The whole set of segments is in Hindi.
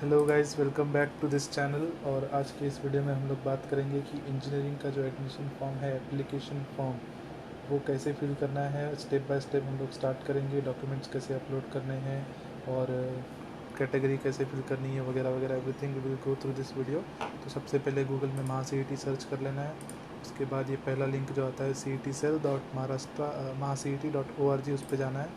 Hello guys, welcome back to this channel. और आज के इस वीडियो में हम लोग बात करेंगे कि इंजीनियरिंग का जो एडमिशन फॉर्म है, एप्लीकेशन फॉर्म, वो कैसे फिल करना है। स्टेप बाय स्टेप हम लोग स्टार्ट करेंगे। डॉक्यूमेंट्स कैसे अपलोड करने हैं और कैटेगरी कैसे फिल करनी है वगैरह वगैरह, everything we will go through this video. तो सबसे पहले गूगल में महासीईटी सर्च कर लेना है। उसके बाद ये पहला लिंक जो आता है cetcell.maharashtra.org, उस पर जाना है।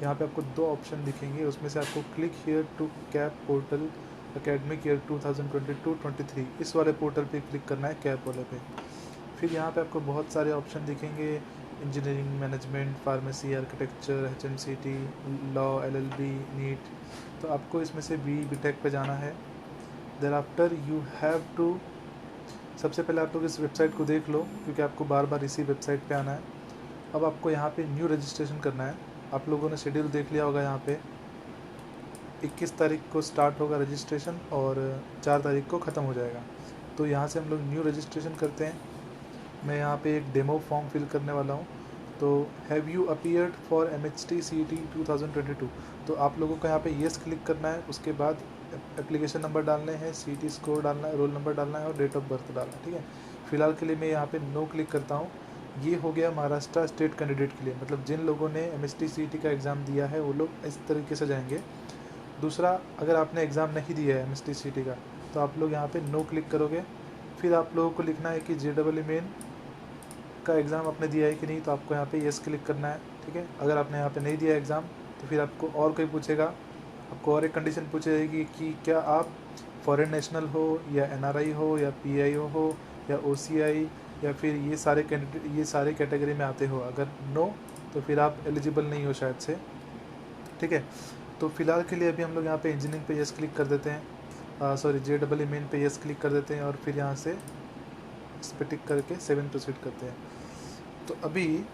यहाँ पे आपको दो ऑप्शन दिखेंगे, उसमें से आपको click here to CAP portal academic year 2022-23 इस वाले पोर्टल पे क्लिक करना है, कैप वाले पे। फिर यहाँ पे आपको बहुत सारे ऑप्शन दिखेंगे, engineering, management, pharmacy, architecture, HMCT, law, LLB, NEET. तो आपको इसमें से BTech पे जाना है। Thereafter you have to, सबसे पहले आप लोग इस वेबसाइट को देख लो, क्योंकि आपको बार बार इसी वेबसाइट पे आना है। अब आपको यहाँ पे न्यू रजिस्ट्रेशन करना है। आप लोगों ने शेड्यूल देख लिया होगा, यहाँ पे 21 तारीख को स्टार्ट होगा रजिस्ट्रेशन और 4 तारीख को ख़त्म हो जाएगा। तो यहाँ से हम लोग न्यू रजिस्ट्रेशन करते हैं। मैं यहाँ पे एक डेमो फॉर्म फिल करने वाला हूँ। तो have you appeared for MHT CET 2022, तो आप लोगों को यहाँ पे येस क्लिक करना है। उसके बाद एप्लीकेशन नंबर डालने हैं, CET स्कोर डालना है, रोल नंबर डालना है और डेट ऑफ बर्थ डालना है। ठीक है, फिलहाल के लिए मैं यहाँ पे नो क्लिक करता हूँ। ये हो गया महाराष्ट्र स्टेट कैंडिडेट के लिए, मतलब जिन लोगों ने MHT CET का एग्ज़ाम दिया है वो लोग इस तरीके से जाएंगे। दूसरा, अगर आपने एग्ज़ाम नहीं दिया है MHT CET का, तो आप लोग यहाँ पे नो क्लिक करोगे। फिर आप लोगों को लिखना है कि JEE मेन का एग्ज़ाम आपने दिया है कि नहीं, तो आपको यहाँ पे येस क्लिक करना है। ठीक है, अगर आपने यहाँ पे नहीं दिया एग्ज़ाम तो फिर आपको और कोई पूछेगा, आपको और एक कंडीशन पूछेगी कि क्या आप फॉरेन नेशनल हो या NRI हो या PIO हो या OCI या फिर ये सारे कैंडिडेट, ये सारे कैटेगरी में आते हो। अगर नो तो फिर आप एलिजिबल नहीं हो शायद से। ठीक है, तो फिलहाल के लिए अभी हम लोग यहाँ पे इंजीनियरिंग पे येस क्लिक कर देते हैं, सॉरी JEE मेन पे येस क्लिक कर देते हैं और फिर यहाँ से इस पर टिक करके 7 प्रोसीड करते हैं। तो अभी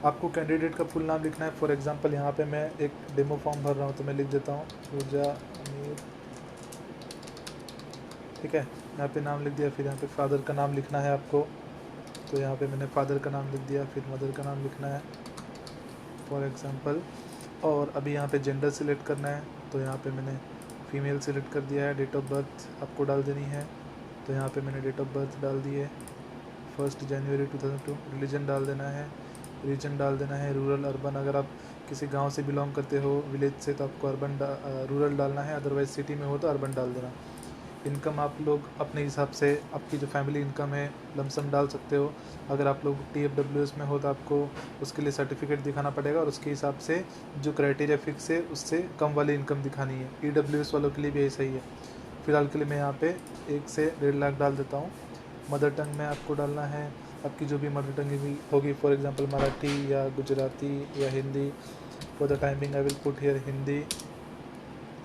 आपको कैंडिडेट का फुल नाम लिखना है। फॉर एग्जांपल यहाँ पे मैं एक डेमो फॉर्म भर रहा हूँ, तो मैं लिख देता हूँ पूजा अमीर। ठीक है, यहाँ पे नाम लिख दिया। फिर यहाँ पे फादर का नाम लिखना है आपको, तो यहाँ पे मैंने फादर का नाम लिख दिया। फिर मदर का नाम लिखना है फॉर एग्जांपल। और अभी यहाँ पे जेंडर सिलेक्ट करना है, तो यहाँ पे मैंने फीमेल सिलेक्ट कर दिया है। डेट ऑफ बर्थ आपको डाल देनी है, तो यहाँ पे मैंने डेट ऑफ बर्थ डाल दी है 1 जनवरी 2002। रिलीजन डाल देना है, रीजन डाल देना है रूरल अर्बन। अगर आप किसी गांव से बिलोंग करते हो, विलेज से, तो आपको रूरल डालना है, अदरवाइज सिटी में हो तो अर्बन डाल देना। इनकम आप लोग अपने हिसाब से, आपकी जो फैमिली इनकम है लमसम डाल सकते हो। अगर आप लोग TFWS में हो तो आपको उसके लिए सर्टिफिकेट दिखाना पड़ेगा और उसके हिसाब से जो क्राइटेरिया फिक्स है उससे कम वाली इनकम दिखानी है। EWS वालों के लिए भी ऐसा ही है। फिलहाल के लिए मैं यहाँ पे 1 से 1.5 लाख डाल देता हूँ। मदर टंग में आपको डालना है आपकी जो भी मदर टंग भी होगी, फॉर एग्जांपल मराठी या गुजराती या Hindi. For the timing I will put here Hindi.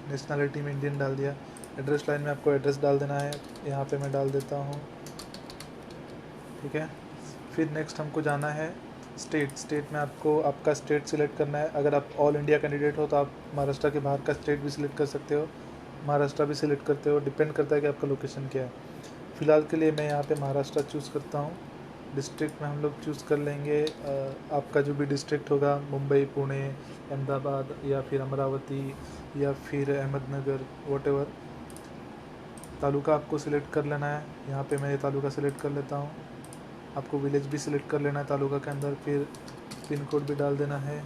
Nationality में इंडियन डाल दिया। एड्रेस लाइन में आपको एड्रेस डाल देना है, यहाँ पे मैं डाल देता हूँ। ठीक है, फिर नेक्स्ट हमको जाना है स्टेट में आपको आपका स्टेट सिलेक्ट करना है। अगर आप ऑल इंडिया कैंडिडेट हो तो आप महाराष्ट्र के बाहर का स्टेट भी सिलेक्ट कर सकते हो, महाराष्ट्र भी सिलेक्ट करते हो, डिपेंड करता है कि आपका लोकेशन क्या है। फ़िलहाल के लिए मैं यहाँ पे महाराष्ट्र चूज़ करता हूँ। डिस्ट्रिक्ट में हम लोग चूज़ कर लेंगे आपका जो भी डिस्ट्रिक्ट होगा, मुंबई, पुणे, अहमदाबाद या फिर अमरावती या फिर अहमदनगर, वॉटेवर। तालुका आपको सिलेक्ट कर लेना है, यहाँ पे मैं ये तालुका सिलेक्ट कर लेता हूँ। आपको विलेज भी सिलेक्ट कर लेना है तालुका के अंदर, फिर पिन कोड भी डाल देना है।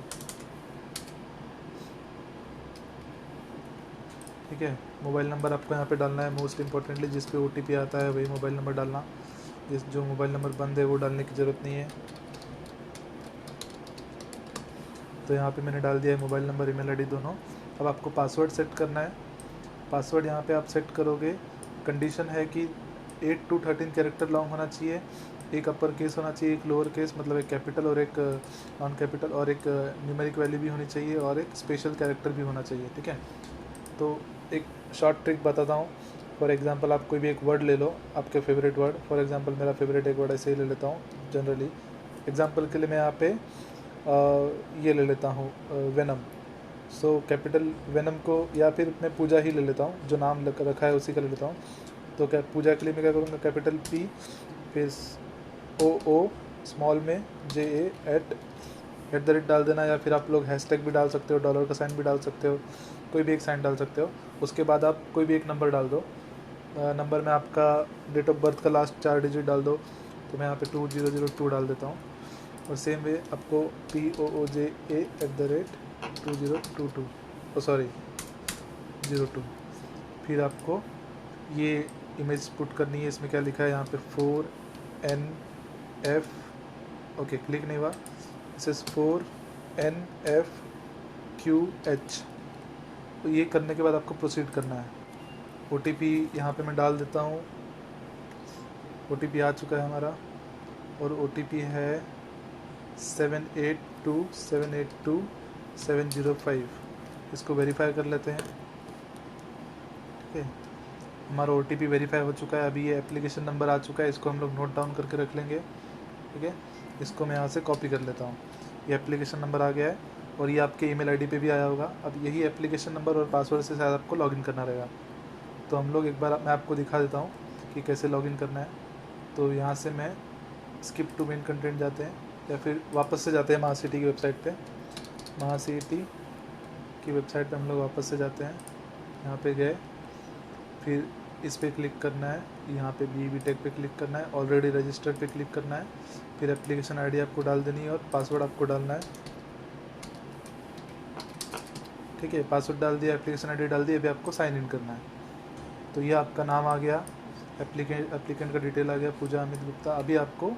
ठीक है, मोबाइल नंबर आपको यहाँ पे डालना है, मोस्ट इम्पॉर्टेंटली जिस पे OTP आता है वही मोबाइल नंबर डालना। जिस जो मोबाइल नंबर बंद है वो डालने की ज़रूरत नहीं है। तो यहाँ पे मैंने डाल दिया है मोबाइल नंबर, ईमेल ID दोनों। अब आपको पासवर्ड सेट करना है। पासवर्ड यहाँ पे आप सेट करोगे। कंडीशन है कि 8 to 13 कैरेक्टर लॉन्ग होना चाहिए, एक अपर केस होना चाहिए, एक लोअर केस, मतलब एक कैपिटल और एक नॉन कैपिटल, और एक न्यूमेरिक वैल्यू भी होनी चाहिए और एक स्पेशल कैरेक्टर भी होना चाहिए। ठीक है, तो एक शॉर्ट ट्रिक बताता हूँ। फॉर एग्जांपल आप कोई भी एक वर्ड ले लो, आपके फेवरेट वर्ड। फॉर एग्जांपल मेरा फेवरेट एक वर्ड ऐसे ही ले लेता हूँ जनरली। एग्जांपल के लिए मैं यहाँ पे ये ले लेता हूँ वेनम। सो कैपिटल वेनम को, या फिर मैं पूजा ही ले लेता हूँ, जो नाम रखा है उसी का ले लेता हूँ। तो क्या पूजा के लिए मैं क्या करूँगा, कैपिटल P फिर OO स्मॉल में JA @ डाल देना, या फिर आप लोग हैशटैग भी डाल सकते हो, डॉलर का साइन भी डाल सकते हो। कोई भी एक साइन डाल सकते हो। उसके बाद आप कोई भी एक नंबर डाल दो। नंबर में आपका डेट ऑफ बर्थ का लास्ट 4 डिजिट डाल दो। तो मैं यहाँ पे 2002 डाल देता हूँ। और सेम वे आपको POOJA@2022 सॉरी 02। फिर आपको ये इमेज पुट करनी है। इसमें क्या लिखा है यहाँ पे 4NF, ओके क्लिक नहीं हुआ, दिस इज 4NFQH। तो ये करने के बाद आपको प्रोसीड करना है। OTP यहाँ पे मैं डाल देता हूँ। OTP आ चुका है हमारा और OTP है 782782 इसको वेरीफाई कर लेते हैं। ठीक है, हमारा OTP वेरीफाई हो चुका है। अभी ये एप्लीकेशन नंबर आ चुका है, इसको हम लोग नोट डाउन करके रख लेंगे। ठीक है, इसको मैं यहाँ से कॉपी कर लेता हूँ। ये एप्लीकेशन नंबर आ गया है और ये आपके ईमेल आईडी पे भी आया होगा। अब यही एप्लीकेशन नंबर और पासवर्ड से शायद आपको लॉगिन करना रहेगा। तो हम लोग एक बार मैं आपको दिखा देता हूँ कि कैसे लॉगिन करना है। तो यहाँ से मैं स्किप टू मेन कंटेंट जाते हैं या फिर वापस से जाते हैं महासिटी की वेबसाइट पे। महासिटी की वेबसाइट पे हम लोग वापस से जाते हैं। यहाँ पे गए, फिर इस पे क्लिक करना है, यहाँ पे BBTech पे क्लिक करना है, ऑलरेडी रजिस्टर्ड पे क्लिक करना है। फिर एप्लीकेशन आईडी आपको डाल देनी है और पासवर्ड आपको डालना है। ठीक है, पासवर्ड डाल दिया, एप्लीकेशन आईडी डाल दी, अभी आपको साइन इन करना है। तो ये आपका नाम आ गया, एप्लीकेंट का डिटेल आ गया, पूजा अमित गुप्ता। अभी आपको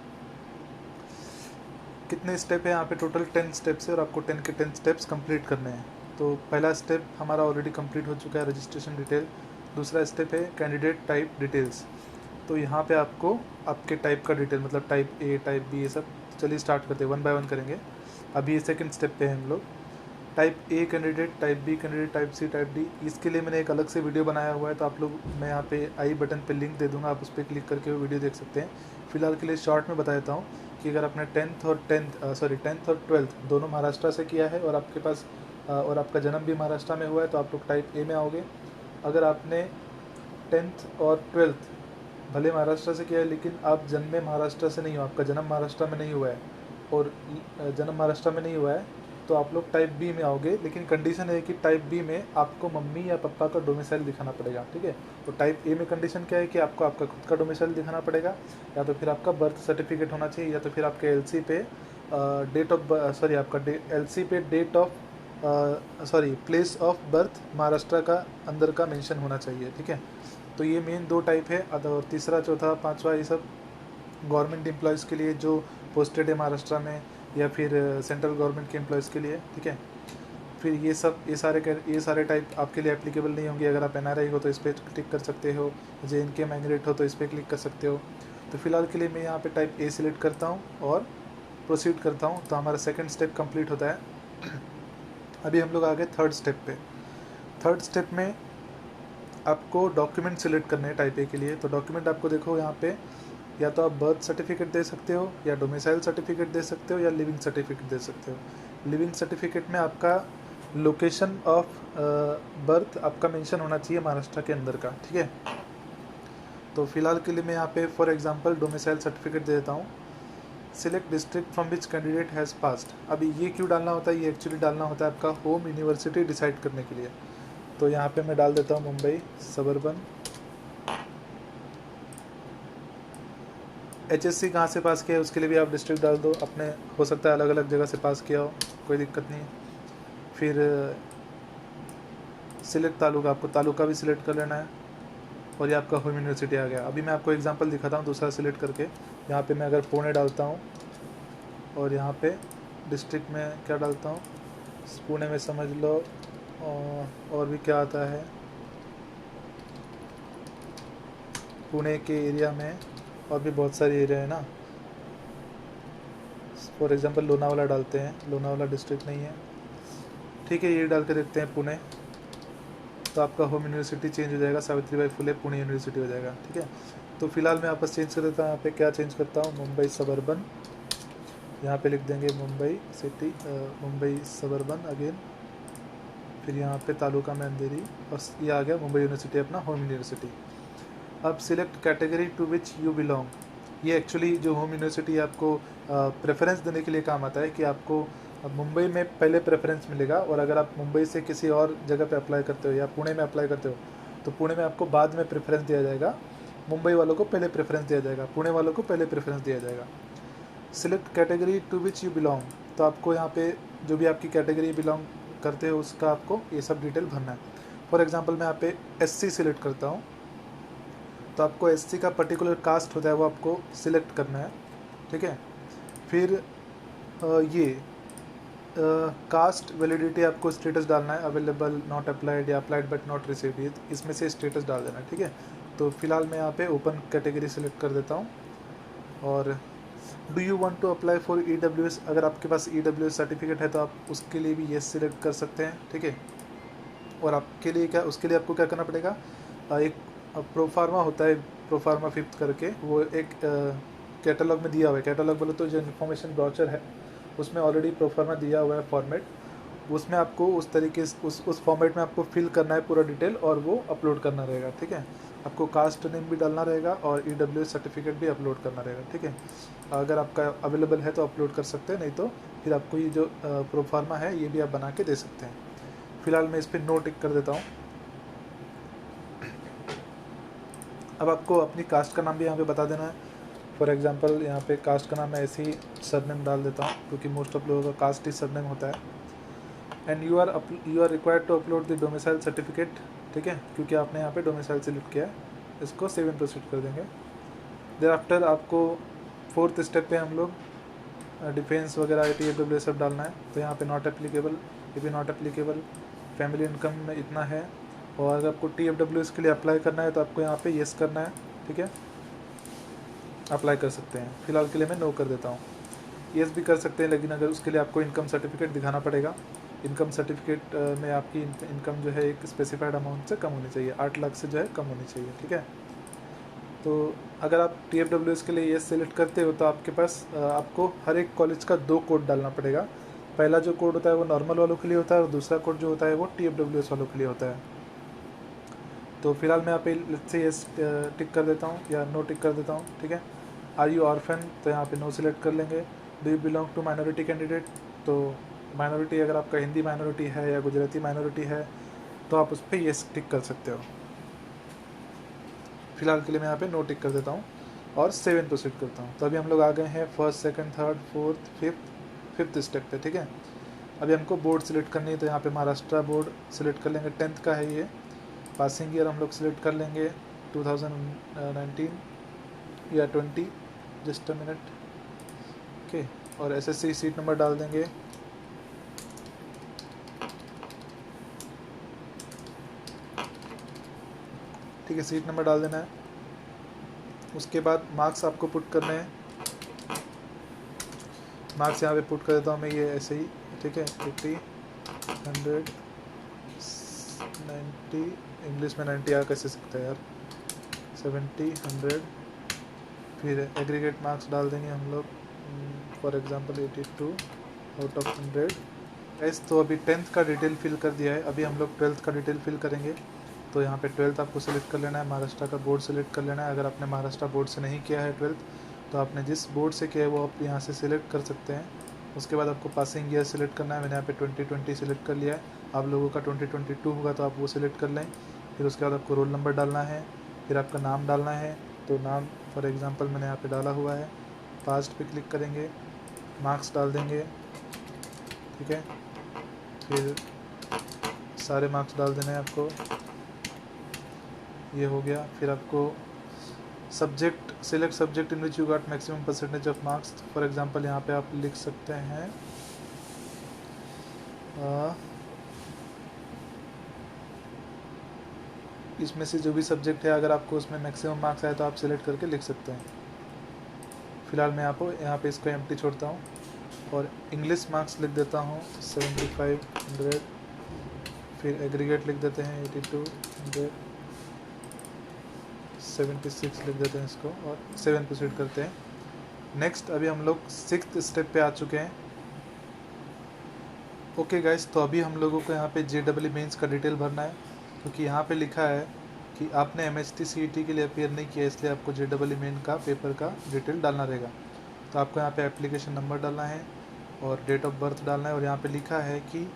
कितने स्टेप है यहाँ पे, टोटल 10 स्टेप्स है और आपको 10 के 10 स्टेप्स कंप्लीट करने हैं। तो पहला स्टेप हमारा ऑलरेडी कंप्लीट हो चुका है, रजिस्ट्रेशन डिटेल। दूसरा स्टेप है कैंडिडेट टाइप डिटेल्स। तो यहाँ पे आपको आपके टाइप का डिटेल, मतलब टाइप A, टाइप B, ये सब। चलिए स्टार्ट करते हैं, 1 बाय 1 करेंगे। अभी सेकंड स्टेप पे हैं हम लोग। Type A candidate, type B candidate, type C, type D। इसके लिए मैंने एक अलग से वीडियो बनाया हुआ है, तो आप लोग, मैं यहाँ पे आई बटन पे लिंक दे दूँगा, आप उस पर क्लिक करके वो वीडियो देख सकते हैं। फिलहाल के लिए शॉर्ट में बता देता हूँ कि अगर आपने 10th और 12th दोनों महाराष्ट्र से किया है और आपके पास और आपका जन्म भी महाराष्ट्र में हुआ है, तो आप लोग टाइप A में आओगे। अगर आपने 10th और 12th भले महाराष्ट्र से किया है, लेकिन आप जन्मे महाराष्ट्र से नहीं हो, आपका जन्म महाराष्ट्र में नहीं हुआ है और जन्म महाराष्ट्र में नहीं हुआ है, तो आप लोग टाइप B में आओगे। लेकिन कंडीशन है कि टाइप B में आपको मम्मी या पापा का डोमिसाइल दिखाना पड़ेगा। ठीक है, तो टाइप A में कंडीशन क्या है कि आपको आपका खुद का डोमिसाइल दिखाना पड़ेगा, या तो फिर आपका बर्थ सर्टिफिकेट होना चाहिए, या तो फिर आपके LC पे date of place of birth Maharashtra का अंदर का मेंशन होना चाहिए। ठीक है, तो ये मेन 2 टाइप है। और तीसरा, चौथा, पांचवा, ये सब गवर्नमेंट एम्प्लॉयज़ के लिए जो पोस्टेड है महाराष्ट्र में, या फिर सेंट्रल गवर्नमेंट के एम्प्लॉयज़ के लिए। ठीक है, फिर ये सारे टाइप आपके लिए एप्लीकेबल नहीं होंगे। अगर आप NRI हो तो इस पर क्लिक कर सकते हो, JNK माइग्रेट हो तो इस पर क्लिक कर सकते हो। तो फिलहाल के लिए मैं यहाँ पे टाइप A सिलेक्ट करता हूँ और प्रोसीड करता हूँ, तो हमारा सेकंड स्टेप कंप्लीट होता है। अभी हम लोग आ गए थर्ड स्टेप पे। थर्ड स्टेप में आपको डॉक्यूमेंट सिलेक्ट करने हैं टाइप A के लिए। तो डॉक्यूमेंट आपको देखो यहाँ पे, या तो आप बर्थ सर्टिफिकेट दे सकते हो, या डोमिसाइल सर्टिफिकेट दे सकते हो, या लिविंग सर्टिफिकेट दे सकते हो। लिविंग सर्टिफिकेट में आपका लोकेशन ऑफ बर्थ आपका मेंशन होना चाहिए महाराष्ट्र के अंदर का। ठीक है, तो फिलहाल के लिए मैं यहाँ पे फॉर एग्जांपल डोमिसाइल सर्टिफिकेट दे देता हूँ। Select district from which candidate has passed. अभी ये क्यों डालना होता है, ये एक्चुअली डालना होता है आपका होम यूनिवर्सिटी डिसाइड करने के लिए। तो यहाँ पे मैं डाल देता हूँ मुंबई सबर्बन। HSC कहाँ से पास किया है उसके लिए भी आप डिस्ट्रिक्ट डाल दो, अपने हो सकता है अलग अलग जगह से पास किया हो, कोई दिक्कत नहीं। फिर सिलेक्ट तालुका, आपको तालुका भी सिलेक्ट कर लेना है और ये आपका होम यूनिवर्सिटी आ गया। अभी मैं आपको एग्जांपल दिखाता हूँ दूसरा सिलेक्ट करके। यहाँ पे मैं अगर पुणे डालता हूँ और यहाँ पे डिस्ट्रिक्ट में क्या डालता हूँ, पुणे में समझ लो, और भी क्या आता है, पुणे के एरिया में और भी बहुत सारे एरिया है ना। फॉर एग्जांपल लोनावाला डालते हैं, लोनावाला डिस्ट्रिक्ट नहीं है। ठीक है, ये डाल के देखते हैं पुणे, तो आपका होम यूनिवर्सिटी चेंज हो जाएगा, सावित्रीबाई फुले पुणे यूनिवर्सिटी हो जाएगा। ठीक है, तो फिलहाल मैं वापस चेंज कर देता हूँ। यहाँ पे क्या चेंज करता हूँ, मुंबई सबर्बन, यहाँ पे लिख देंगे Mumbai city, Mumbai suburban again. फिर यहाँ पे तालुका में अंधेरी, और ये आ गया मुंबई यूनिवर्सिटी, अपना होम यूनिवर्सिटी। अब select category to which you belong. ये एक्चुअली जो होम यूनिवर्सिटी आपको प्रेफरेंस देने के लिए काम आता है कि आपको अब मुंबई में पहले प्रेफरेंस मिलेगा, और अगर आप मुंबई से किसी और जगह पे अप्लाई करते हो या पुणे में अप्लाई करते हो तो पुणे में आपको बाद में प्रेफरेंस दिया जाएगा। मुंबई वालों को पहले प्रेफरेंस दिया जाएगा, पुणे वालों को पहले प्रेफरेंस दिया जाएगा। Select category to which you belong, तो आपको यहाँ पे जो भी आपकी कैटेगरी बिलोंग करते हो उसका आपको ये सब डिटेल भरना है। फॉर एग्जांपल मैं यहाँ पे SC सिलेक्ट करता हूँ, तो आपको SC का पर्टिकुलर कास्ट होता है वो आपको सिलेक्ट करना है, ठीक है। फिर ये कास्ट वैलिडिटी आपको स्टेटस डालना है, अवेलेबल, नॉट अप्लाइड या अप्लाइड बट नॉट रिसीव्ड, इसमें से स्टेटस डाल देना है, ठीक है। तो फिलहाल मैं यहाँ पे ओपन कैटेगरी सिलेक्ट कर देता हूँ। और do you want to apply for EWS, अगर आपके पास EWS सर्टिफिकेट है तो आप उसके लिए भी येस सिलेक्ट कर सकते हैं, ठीक है। और आपके लिए क्या, उसके लिए आपको क्या करना पड़ेगा, एक प्रोफार्मा होता है, प्रोफार्मा 5th करके, वो एक कैटलॉग में दिया हुआ है। कैटलॉग बोलो तो जो इन्फॉर्मेशन ब्राउचर है उसमें ऑलरेडी प्रोफार्मा दिया हुआ है फॉर्मेट, उसमें आपको उस तरीके से उस फॉर्मेट में आपको फिल करना है पूरा डिटेल और वो अपलोड करना रहेगा, ठीक है। आपको कास्ट नेम भी डालना रहेगा और EWS सर्टिफिकेट भी अपलोड करना रहेगा, ठीक है। अगर आपका अवेलेबल है तो अपलोड कर सकते हैं, नहीं तो फिर आपको ये जो प्रोफार्मा है ये भी आप बना के दे सकते हैं। फिलहाल मैं इस पर नो टिक कर देता हूँ। अब आपको अपनी कास्ट का नाम भी यहाँ पे बता देना है। फॉर एग्जांपल यहाँ पे कास्ट का नाम मैं ऐसे ही सरनेम डाल देता हूँ, क्योंकि मोस्ट ऑफ लोगों का कास्ट ही सरनेम होता है। And you are required to upload the domicile certificate, ठीक है, क्योंकि आपने यहाँ पे डोमिसाइल सेलेक्ट किया है। इसको सेव एंड प्रोसीड कर देंगे। देर आफ्टर आपको 4th स्टेप पे हम लोग डिफेंस वगैरह TFW सब डालना है। तो यहाँ पे नॉट एप्लीकेबल, ये भी नॉट एप्लीकेबल, फैमिली इनकम में इतना है। और अगर आपको TFW के लिए अप्लाई करना है तो आपको यहाँ पे येस करना है, ठीक है, अप्लाई कर सकते हैं। फिलहाल के लिए मैं नो कर देता हूँ। येस भी कर सकते हैं, लेकिन अगर उसके लिए आपको इनकम सर्टिफिकेट दिखाना पड़ेगा। इनकम सर्टिफिकेट में आपकी इनकम जो है एक स्पेसिफाइड अमाउंट से कम होनी चाहिए, 8 लाख से जो है कम होनी चाहिए, ठीक है। तो अगर आप TFW के लिए येस सेलेक्ट करते हो तो आपके पास आपको हर एक कॉलेज का 2 कोड डालना पड़ेगा। पहला जो कोड होता है वो नॉर्मल वालों के लिए होता है, और दूसरा कोड जो होता है वो TFW वालों के लिए होता है। तो फिलहाल मैं यहाँ पे लेट्स से येस टिक कर देता हूँ या नो टिक कर देता हूँ, ठीक है। आर यू ऑर्फन, तो यहाँ पे नो सिलेक्ट कर लेंगे। Do you belong to minority candidate, तो माइनॉरिटी अगर आपका हिंदी माइनॉरिटी है या गुजराती माइनॉरिटी है तो आप उस पर येस टिक कर सकते हो। फिलहाल के लिए मैं यहाँ पे नो टिक कर देता हूँ और सेव एंड प्रोसीड करता हूँ। तो अभी हम लोग आ गए हैं 1st, 2nd, 3rd, 4th, 5th step पे, ठीक है। अभी हमको बोर्ड सिलेक्ट करनी है, तो यहाँ पे महाराष्ट्र बोर्ड सिलेक्ट कर लेंगे। 10th का है ये। पासिंग ईयर हम लोग सिलेक्ट कर लेंगे 2019 या 20, जस्ट अ मिनट, ओके। और SSC सीट नंबर डाल देंगे, ठीक है, सीट नंबर डाल देना है। उसके बाद मार्क्स आपको पुट करने हैं। मार्क्स यहाँ पे पुट कर देता हूँ मैं ये ऐसे ही, ठीक है। 80, 100, 90, इंग्लिश में 90 आ कैसे सकता है यार, 70, 100, फिर एग्रीगेट मार्क्स डाल देंगे हम लोग, फॉर एग्जांपल 82 आउट ऑफ 100। ऐस तो अभी 10th का डिटेल फिल कर दिया है, अभी हम लोग 12th का डिटेल फिल करेंगे। तो यहाँ पे 12th आपको सेलेक्ट कर लेना है, महाराष्ट्र का बोर्ड सेलेक्ट कर लेना है। अगर आपने महाराष्ट्र बोर्ड से नहीं किया है 12th, तो आपने जिस बोर्ड से किया है वो आप यहाँ से सिलेक्ट कर सकते हैं। उसके बाद आपको पासिंग ईयर सिलेक्ट करना है। मैंने यहाँ पे 2020 सिलेक्ट कर लिया है, आप लोगों का 2022 होगा तो आप वो सिलेक्ट कर लें। फिर उसके बाद आपको रोल नंबर डालना है, फिर आपका नाम डालना है। तो नाम फॉर एग्ज़ाम्पल मैंने यहाँ पे डाला हुआ है। पास्ट पे क्लिक करेंगे, मार्क्स डाल देंगे, ठीक है। फिर सारे मार्क्स डाल देने हैं आपको, ये हो गया। फिर आपको subject select subject in which you got maximum percentage of marks. For example यहाँ पे आप लिख सकते हैं इसमें से जो भी सब्जेक्ट है, अगर आपको उसमें मैक्सिमम मार्क्स आए तो आप सिलेक्ट करके लिख सकते हैं। फिलहाल मैं आपको यहाँ पे इसको एम्प्टी छोड़ता हूँ और इंग्लिश मार्क्स लिख देता हूँ 75, 100। फिर एग्रीगेट लिख देते हैं 82, 100, 76 लिख देते हैं इसको और 7 प्रोसीड करते हैं। नेक्स्ट अभी हम लोग 6th स्टेप पे आ चुके हैं। ओके गाइस, तो अभी हम लोगों को यहाँ पे JEE मेंस का डिटेल भरना है, क्योंकि यहाँ पे लिखा है कि आपने MHT CET के लिए अपेयर नहीं किया, इसलिए आपको JEE मेन का पेपर का डिटेल डालना रहेगा। तो आपको यहाँ पे एप्लीकेशन नंबर डालना है और डेट ऑफ बर्थ डालना है। और यहाँ पे लिखा है कि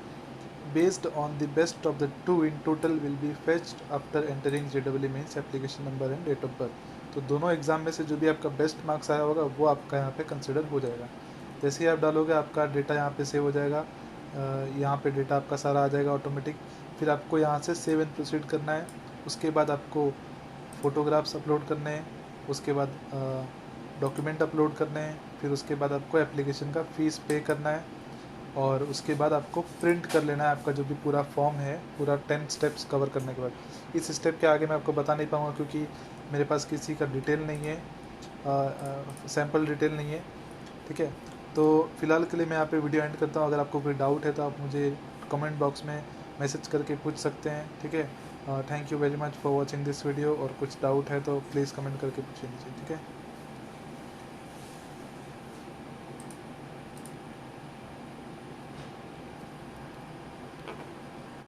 based on the best of the two in total will be fetched after entering JEE means application number and date of birth. तो दोनों एग्जाम में से जो भी आपका बेस्ट मार्क्स आया होगा वो आपका यहाँ पे कंसिडर हो जाएगा। जैसे ही आप डालोगे आपका डेटा यहाँ पे सेव हो जाएगा, यहाँ पे डेटा आपका सारा आ जाएगा ऑटोमेटिक। फिर आपको यहाँ से सेव एंड प्रोसीड करना है। उसके बाद आपको फ़ोटोग्राफ्स अपलोड करने हैं, उसके बाद डॉक्यूमेंट अपलोड करने हैं, फिर उसके बाद आपको एप्लीकेशन का फ़ीस पे करना है और उसके बाद आपको प्रिंट कर लेना है आपका जो भी पूरा फॉर्म है, पूरा 10 स्टेप्स कवर करने के बाद। इस स्टेप के आगे मैं आपको बता नहीं पाऊँगा क्योंकि मेरे पास किसी का डिटेल नहीं है, सैम्पल डिटेल नहीं है, ठीक है। तो फिलहाल के लिए मैं यहाँ पे वीडियो एंड करता हूँ। अगर आपको कोई डाउट है तो आप मुझे कमेंट बॉक्स में मैसेज करके पूछ सकते हैं, ठीक है। Thank you very much for watching this video. और कुछ डाउट है तो प्लीज़ कमेंट करके पूछिए मुझे, ठीक है।